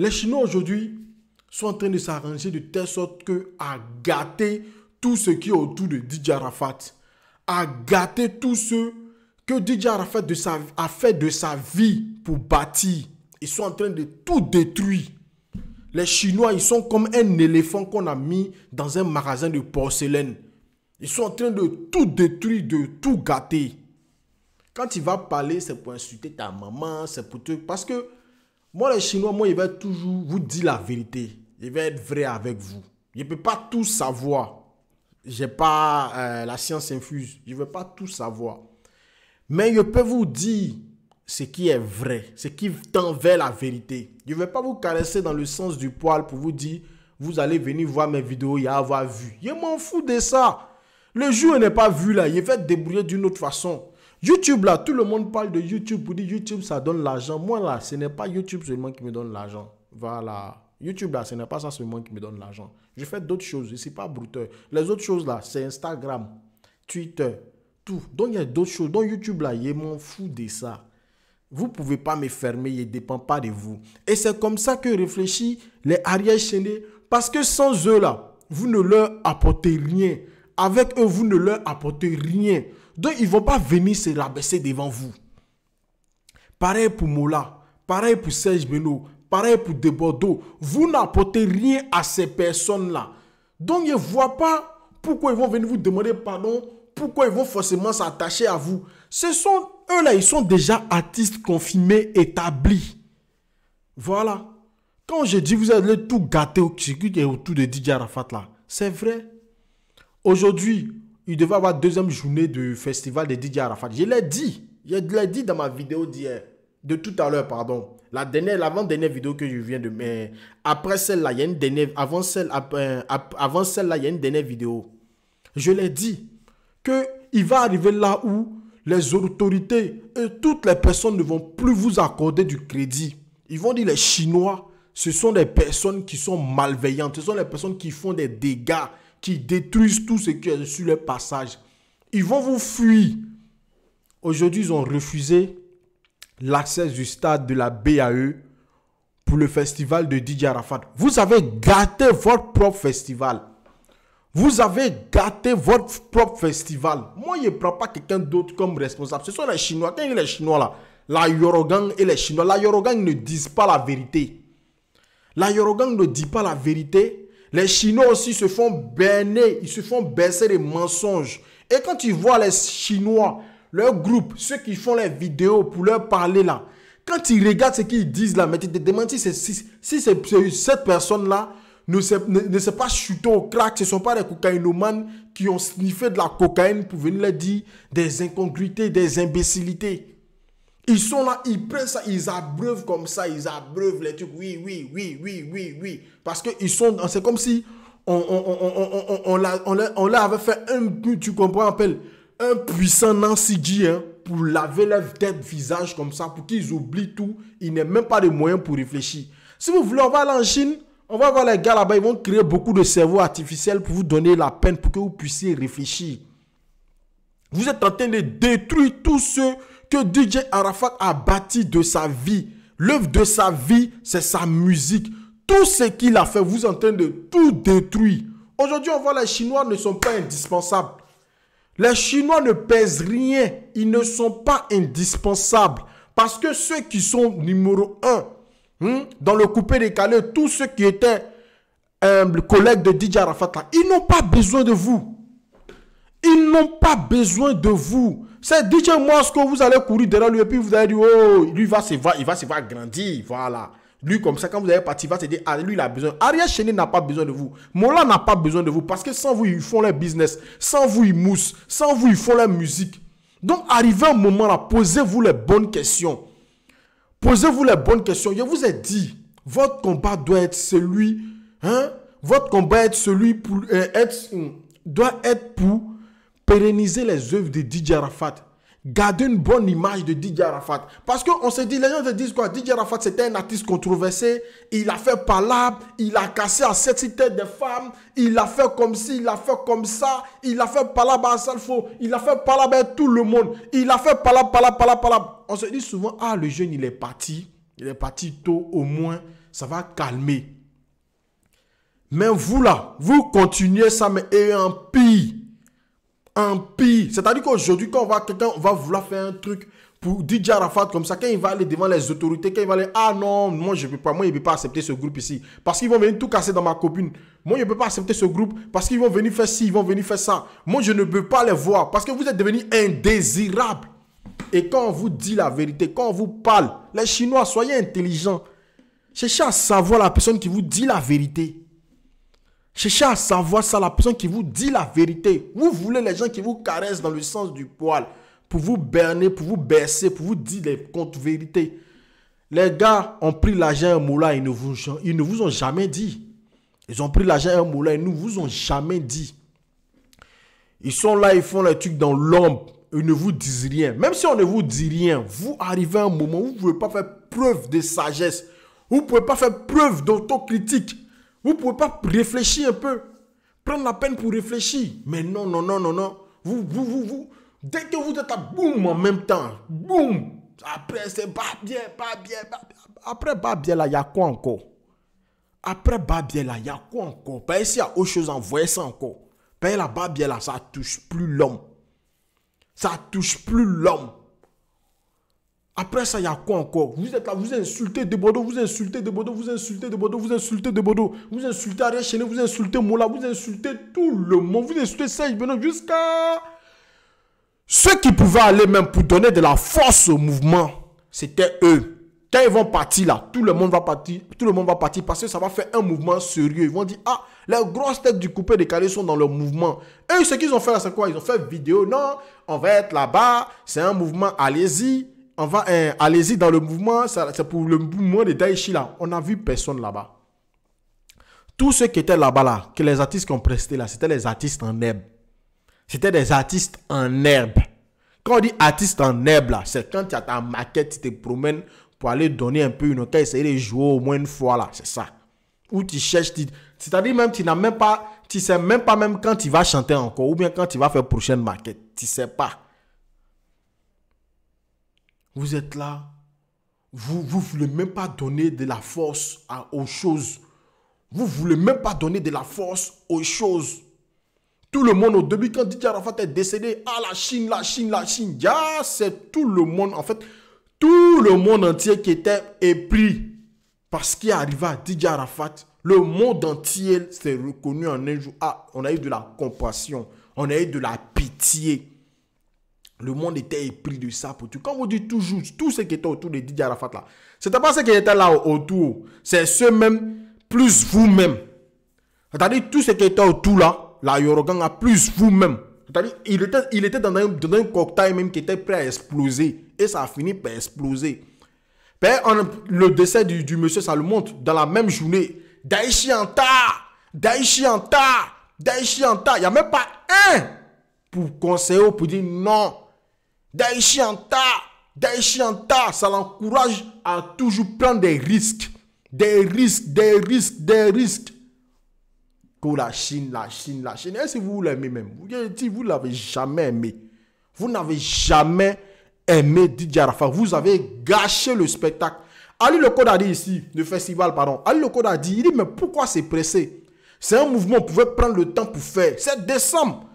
Les Chinois aujourd'hui sont en train de s'arranger de telle sorte que à gâter tout ce qui est autour de DJ Arafat, à gâter tout ce que DJ Arafat a fait de sa vie pour bâtir. Ils sont en train de tout détruire. Les Chinois, ils sont comme un éléphant qu'on a mis dans un magasin de porcelaine. Ils sont en train de tout détruire, de tout gâter. Quand il va parler, c'est pour insulter ta maman, c'est pour te... Parce que moi, les Chinois, moi, ils vont toujours vous dire la vérité. Ils vont être vrais avec vous. Je ne peux pas tout savoir. Je n'ai pas la science infuse. Je ne veux pas tout savoir. Mais je peux vous dire ce qui est vrai, ce qui tend vers la vérité. Je ne vais pas vous caresser dans le sens du poil pour vous dire, vous allez venir voir mes vidéos et avoir vu. Je m'en fous de ça. Le jour où il n'est pas vu là, il va te débrouiller d'une autre façon. YouTube là, tout le monde parle de YouTube pour dire YouTube ça donne l'argent. Moi là, ce n'est pas YouTube seulement qui me donne l'argent. Voilà. YouTube là, ce n'est pas ça seulement qui me donne l'argent. Je fais d'autres choses, je ne suis pas brouteur. Les autres choses là, c'est Instagram, Twitter, tout. Donc il y a d'autres choses. Donc YouTube là, je m'en fous de ça. Vous ne pouvez pas me fermer, il ne dépend pas de vous. Et c'est comme ça que réfléchissent les arrière-chaînés. Parce que sans eux là, vous ne leur apportez rien. Avec eux, vous ne leur apportez rien. Donc, ils ne vont pas venir se rabaisser devant vous. Pareil pour Mola, pareil pour Serge Beno, pareil pour Debordeaux. Vous n'apportez rien à ces personnes-là. Donc, ils ne voient pas pourquoi ils vont venir vous demander pardon, pourquoi ils vont forcément s'attacher à vous. Ce sont eux-là, ils sont déjà artistes confirmés, établis. Voilà. Quand je dis vous allez tout gâter autour de DJ Arafat là, c'est vrai. Aujourd'hui, il devait y avoir deuxième journée du festival de DJ Arafat. Je l'ai dit dans ma vidéo d'hier, de tout à l'heure, pardon. L'avant-dernière vidéo que je viens de mettre. Après celle-là, il y a une dernière, avant celle-là, il y a une dernière vidéo. Je l'ai dit qu'il va arriver là où les autorités et toutes les personnes ne vont plus vous accorder du crédit. Ils vont dire les Chinois, ce sont des personnes qui sont malveillantes. Ce sont les personnes qui font des dégâts, qui détruisent tout ce qui est sur leur passage. Ils vont vous fuir. Aujourd'hui, ils ont refusé l'accès du stade de la BAE pour le festival de DJ Arafat. Vous avez gâté votre propre festival. Vous avez gâté votre propre festival. Moi, je ne prends pas quelqu'un d'autre comme responsable. Ce sont les Chinois. Quand il y a les Chinois là, la Yorogang et les Chinois, la Yorogang ne disent pas la vérité. La Yorogang ne dit pas la vérité. Les Chinois aussi se font berner, ils se font baisser des mensonges. Et quand tu vois les Chinois, leur groupe, ceux qui font les vidéos pour leur parler là, quand ils regardent ce qu'ils disent là, mais tu te demandes si cette personne-là ne s'est pas chuté au crack, ce ne sont pas des cocaïnomanes qui ont sniffé de la cocaïne pour venir leur dire des incongruités, des imbécilités. Ils sont là, ils prennent ça, ils abreuvent comme ça, ils abreuvent les trucs, oui. Parce que c'est comme si on leur avait fait tu comprends, un puissant Nancy G, hein, pour laver leur tête, visage comme ça, pour qu'ils oublient tout. Ils n'ont même pas de moyens pour réfléchir. Si vous voulez, on va aller en Chine, on va voir les gars là-bas, ils vont créer beaucoup de cerveaux artificiels pour vous donner la peine, pour que vous puissiez réfléchir. Vous êtes en train de détruire tout ce que DJ Arafat a bâti de sa vie. L'œuvre de sa vie, c'est sa musique. Tout ce qu'il a fait, vous êtes en train de tout détruire. Aujourd'hui, on voit les Chinois ne sont pas indispensables. Les Chinois ne pèsent rien. Ils ne sont pas indispensables. Parce que ceux qui sont numéro 1, dans le coupé-décalé, tous ceux qui étaient collègues de DJ Arafat, là, ils n'ont pas besoin de vous. Ils n'ont pas besoin de vous. C'est DJ Mosco, vous allez courir derrière lui et puis vous allez dire, oh, lui il va se voir grandir, voilà. Lui comme ça, quand vous allez partir, il va se dire, ah, lui il a besoin. Ariel Cheney n'a pas besoin de vous. Mola n'a pas besoin de vous parce que sans vous, ils font leur business. Sans vous, ils moussent. Sans vous, ils font leur musique. Donc, arrivez un moment là, posez-vous les bonnes questions. Posez-vous les bonnes questions. Je vous ai dit, votre combat doit être celui, votre combat doit être pour pérenniser les œuvres de DJ Arafat. Garder une bonne image de DJ Arafat. Parce qu'on se dit, les gens se disent quoi? DJ Arafat, c'était un artiste controversé. Il a fait palabre. Il a cassé à 7 têtes des femmes. Il a fait comme ci, il a fait comme ça. Il a fait palabre à Salfo. Il a fait palabre à tout le monde. Il a fait palabre. On se dit souvent, ah, le jeune, il est parti. Il est parti tôt, au moins. ça va calmer. Mais vous là, vous continuez ça, mais et en pire. En pire. C'est-à-dire qu'aujourd'hui, quand quelqu'un va vouloir faire un truc pour DJ Arafat comme ça, quand il va aller devant les autorités, quand il va aller, ah non, moi je ne peux pas, moi je ne peux pas accepter ce groupe ici. Parce qu'ils vont venir tout casser dans ma copine. Moi je ne peux pas accepter ce groupe parce qu'ils vont venir faire ci, ils vont venir faire ça. Moi je ne peux pas les voir parce que vous êtes devenus indésirables. Et quand on vous dit la vérité, quand on vous parle, les Chinois, soyez intelligents. Cherchez à savoir la personne qui vous dit la vérité. Cherchez à savoir ça, la personne qui vous dit la vérité. Vous voulez les gens qui vous caressent dans le sens du poil, pour vous berner, pour vous bercer, pour vous dire des contre-vérités. Les gars ont pris l'argent à un moulin, ils ne vous ont jamais dit. Ils ont pris l'argent à un moulin, ils ne vous ont jamais dit. Ils sont là, ils font les trucs dans l'ombre, ils ne vous disent rien. Même si on ne vous dit rien, vous arrivez à un moment où vous ne pouvez pas faire preuve de sagesse. Vous ne pouvez pas faire preuve d'autocritique. Vous ne pouvez pas réfléchir un peu. Prendre la peine pour réfléchir. Mais non, non, non, non, non. Vous. Dès que vous êtes là, boum, en même temps. Boum. Après, c'est pas bien, pas bien. Après, pas bien là, il y a quoi encore? Après, pas bien là, il y a quoi encore? Ben, s'il y a autre chose, envoyez ça encore. Ben, là, pas bien là, ça touche plus l'homme. Ça touche plus l'homme. Après ça, il y a quoi encore? Vous êtes là, vous insultez de Bordeaux, vous insultez de Bordeaux, vous insultez de Bordeaux, vous insultez de Bordeaux, vous insultez Ariel Chenet, vous insultez Mola, vous insultez tout le monde, vous insultez Serge Benoît jusqu'à... Ceux qui pouvaient aller même pour donner de la force au mouvement, c'était eux. Quand ils vont partir là, tout le monde va partir parce que ça va faire un mouvement sérieux. Ils vont dire, ah, les grosses têtes du coupé décalé sont dans le mouvement. Et ce qu'ils ont fait là, c'est quoi? Ils ont fait vidéo, non, on va être là-bas, c'est un mouvement, allez-y. Allez-y dans le mouvement, c'est pour le mouvement de Daichi là. On n'a vu personne là-bas. Tous ceux qui étaient là-bas là, que les artistes qui ont presté là, c'était les artistes en herbe. C'était des artistes en herbe. Quand on dit artiste en herbe là, c'est quand tu as ta maquette, tu te promènes pour aller donner un peu une occasion, essayer de jouer au moins une fois là, c'est ça. Ou tu cherches, c'est-à-dire même tu n'as même pas, tu sais même pas même quand tu vas chanter encore, ou bien quand tu vas faire prochaine maquette, tu sais pas. Vous êtes là, vous voulez même pas donner de la force aux choses. Vous voulez même pas donner de la force aux choses. Tout le monde au début, quand DJ Arafat est décédé, ah la Chine, la Chine, la Chine, yeah, c'est tout le monde, en fait, tout le monde entier qui était épris parce qu'il est arrivé à DJ Arafat. Le monde entier s'est reconnu en un jour. Ah, on a eu de la compassion, on a eu de la pitié. Le monde était épris de ça pour tout. Quand vous dites toujours, tous ceux qui étaient autour de DJ Arafat là, c'était pas ceux qui étaient là autour. C'est ceux-mêmes plus vous-même. C'est-à-dire tous ceux qui étaient autour là, la Yorogang a plus vous-même. C'est-à-dire il était dans un cocktail même qui était prêt à exploser. Et ça a fini par exploser. Le décès du monsieur, ça le montre. Dans la même journée, Daichi Anta. Il n'y a même pas un pour conseiller, pour dire non. Daichi Anta, ça l'encourage à toujours prendre des risques. Des risques. Que la Chine. Est-ce que vous l'aimez même? Vous ne l'avez jamais aimé. Vous n'avez jamais aimé DJ Arafat. Vous avez gâché le spectacle. Ali Lokod a dit ici, le festival, pardon. Ali Lokod a dit, il dit, mais pourquoi c'est pressé? C'est un mouvement, on pouvait prendre le temps pour faire. C'est décembre.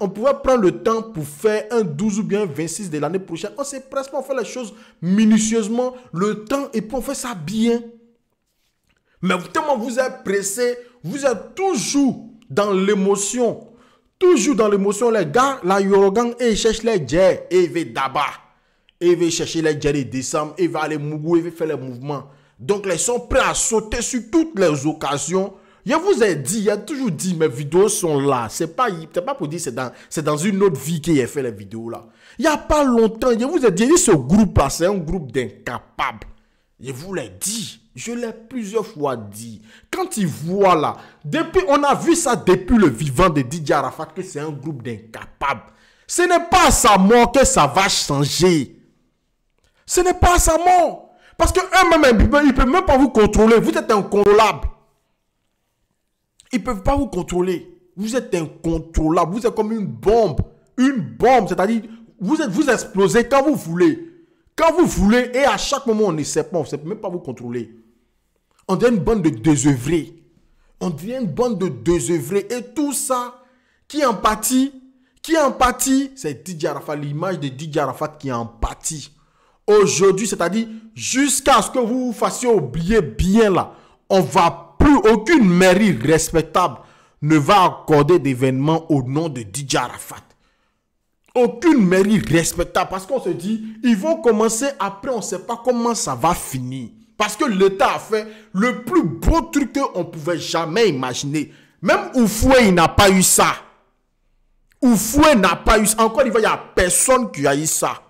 On pouvait prendre le temps pour faire un 12 ou bien 26 de l'année prochaine. On s'est presque fait les choses minutieusement, le temps, et puis on fait ça bien. Mais tellement vous êtes pressé, vous êtes toujours dans l'émotion. Toujours dans l'émotion, les gars, la Yorogang, ils cherchent les djers, et ils vont d'abord. Ils vont chercher les djers de décembre, ils vont aller Mougou, ils vont faire les mouvements. Donc, ils sont prêts à sauter sur toutes les occasions. Je vous ai dit, il a toujours dit, mes vidéos sont là. C'est pas pour dire, c'est dans une autre vie qu'il a fait les vidéos là. Il n'y a pas longtemps, je vous ai dit, ce groupe là, c'est un groupe d'incapables. Je vous l'ai dit. Je l'ai plusieurs fois dit. Quand ils voient là, on a vu ça depuis le vivant de DJ Arafat, que c'est un groupe d'incapables. Ce n'est pas à sa mort que ça va changer. Ce n'est pas à sa mort. Parce qu'eux-mêmes, ils ne peuvent même pas vous contrôler. Vous êtes incontrôlable. Ils ne peuvent pas vous contrôler. Vous êtes incontrôlable. Vous êtes comme une bombe. Une bombe, c'est-à-dire, vous explosez quand vous voulez. Quand vous voulez, et à chaque moment, on ne sait pas même pas vous contrôler. On dirait une bande de désœuvrés. On dirait une bande de désœuvrés. Et tout ça, qui en pâtit? C'est Didier Arafat, l'image de Didier Arafat qui en pâtit. Aujourd'hui, c'est-à-dire jusqu'à ce que vous vous fassiez oublier bien là, on va plus, aucune mairie respectable ne va accorder d'événements au nom de Didier Arafat. Aucune mairie respectable parce qu'on se dit, ils vont commencer après, on ne sait pas comment ça va finir. Parce que l'État a fait le plus beau truc qu'on pouvait jamais imaginer. Même Oufoué, il n'a pas eu ça. Oufoué n'a pas eu ça. En Côte d'Ivoire, il n'y a personne qui a eu ça.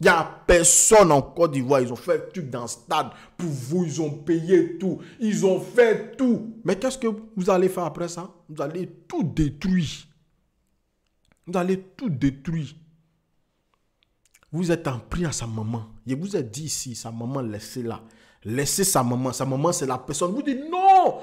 Il n'y a personne en Côte d'Ivoire. Ils ont fait le truc dans le stade pour vous. Ils ont payé tout. Ils ont fait tout. Mais qu'est-ce que vous allez faire après ça? Vous allez tout détruire. Vous allez tout détruire. Vous êtes en pris à sa maman. Je vous ai dit ici, sa maman, laissez-la. Laissez sa maman. Sa maman, c'est la personne. Vous dites non.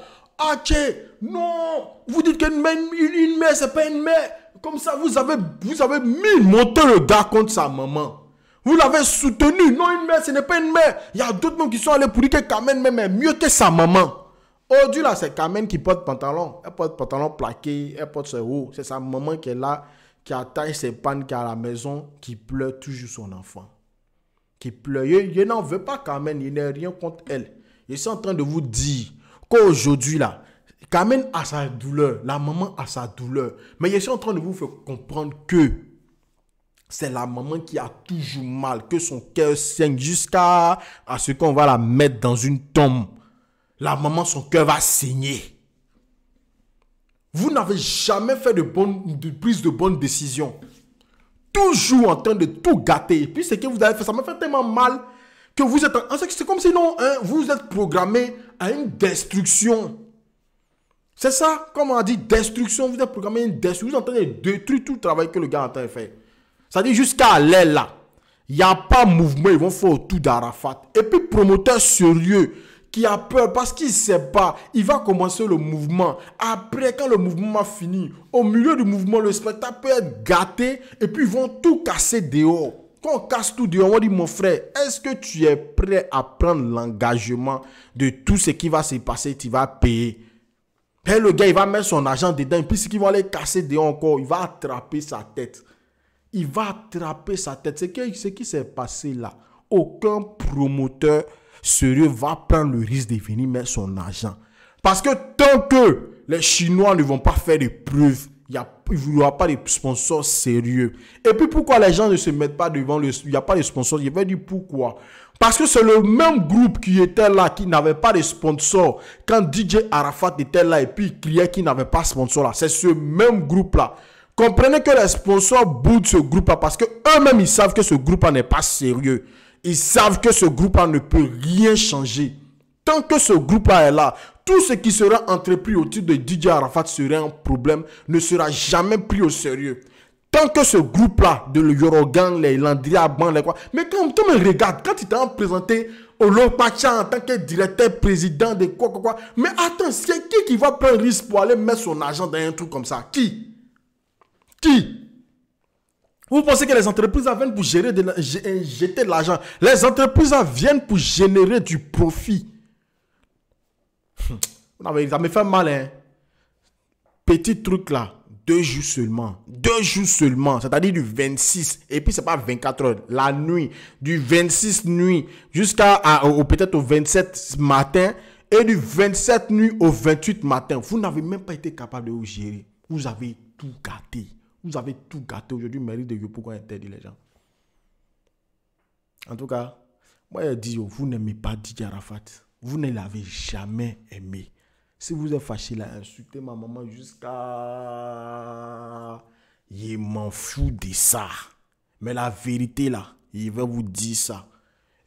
Ok, non. Vous dites qu'une mère, c'est pas une mère. Comme ça, vous avez mis monter le gars contre sa maman. Vous l'avez soutenu. Non, une mère, ce n'est pas une mère. Il y a d'autres gens qui sont allés pour dire que Carmen même est mieux que sa maman. Aujourd'hui, là, c'est Carmen qui porte pantalon. Elle porte pantalon plaqué. Elle porte ses hauts. C'est sa maman qui est là, qui attache ses pannes, qui est à la maison, qui pleure toujours son enfant. Qui pleure. Je n'en veux pas Carmen. Il n'est rien contre elle. Je suis en train de vous dire qu'aujourd'hui, là, Carmen a sa douleur. La maman a sa douleur. Mais je suis en train de vous faire comprendre que c'est la maman qui a toujours mal, que son cœur saigne jusqu'à ce qu'on va la mettre dans une tombe. La maman, son cœur va saigner. Vous n'avez jamais fait de prise de bonne décision. Toujours en train de tout gâter. Et puis ce que vous avez fait, ça m'a fait tellement mal que vous êtes... C'est comme si non, hein, vous êtes programmé à une destruction. C'est ça, comme on a dit, destruction. Vous êtes programmé à une destruction. Vous êtes en train de détruire tout le travail que le gars est en train de faire. C'est-à-dire jusqu'à l'aile là, il n'y a pas mouvement, ils vont faire autour d'Arafat. Et puis promoteur sérieux qui a peur parce qu'il ne sait pas, il va commencer le mouvement. Après, quand le mouvement a fini, au milieu du mouvement, le spectacle peut être gâté et puis ils vont tout casser dehors. Quand on casse tout dehors, on dit mon frère, est-ce que tu es prêt à prendre l'engagement de tout ce qui va se passer, tu vas payer? Et le gars, il va mettre son argent dedans et puis ce qu'ils vont aller casser dehors encore, il va attraper sa tête. Il va attraper sa tête. Ce qui s'est passé là. Aucun promoteur sérieux va prendre le risque de venir mettre son argent. Parce que tant que les Chinois ne vont pas faire des preuves, il n'y aura pas de sponsors sérieux. Et puis pourquoi les gens ne se mettent pas devant il n'y a pas de sponsors? Je vais dire pourquoi. Parce que c'est le même groupe qui était là, qui n'avait pas de sponsors. Quand DJ Arafat était là et puis il criait qu'il n'avait pas de sponsors là. C'est ce même groupe là. Comprenez que les sponsors boudent ce groupe-là parce qu'eux-mêmes, ils savent que ce groupe-là n'est pas sérieux. Ils savent que ce groupe-là ne peut rien changer. Tant que ce groupe-là est là, tout ce qui sera entrepris au titre de Didier Arafat serait un problème, ne sera jamais pris au sérieux. Tant que ce groupe-là, de Yorogan, les Landria, Ban, les quoi. Mais quand tu me regardes, quand tu t'es présenté au Lopacha en tant que directeur président de quoi. Mais attends, c'est qui va prendre un risque pour aller mettre son argent dans un truc comme ça? Qui? Vous pensez que les entreprises viennent pour jeter de l'argent? Les entreprises viennent pour générer du profit. Ça me fait mal, hein? Petit truc là, 2 jours seulement. 2 jours seulement, c'est-à-dire du 26. Et puis c'est pas 24 heures, la nuit. Du 26 nuit jusqu'à peut-être au 27 matin. Et du 27 nuit au 28 matin. Vous n'avez même pas été capable de vous gérer. Vous avez tout gâté. Vous avez tout gâté aujourd'hui, mérite de pourquoi interdit les gens. En tout cas, moi je dis, vous n'aimez pas Didier Arafat. Vous ne l'avez jamais aimé. Si vous êtes fâché là, insultez ma maman jusqu'à... Je m'en fous de ça. Mais la vérité là, il va vous dire ça.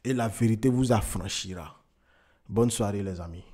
Et la vérité vous affranchira. Bonne soirée les amis.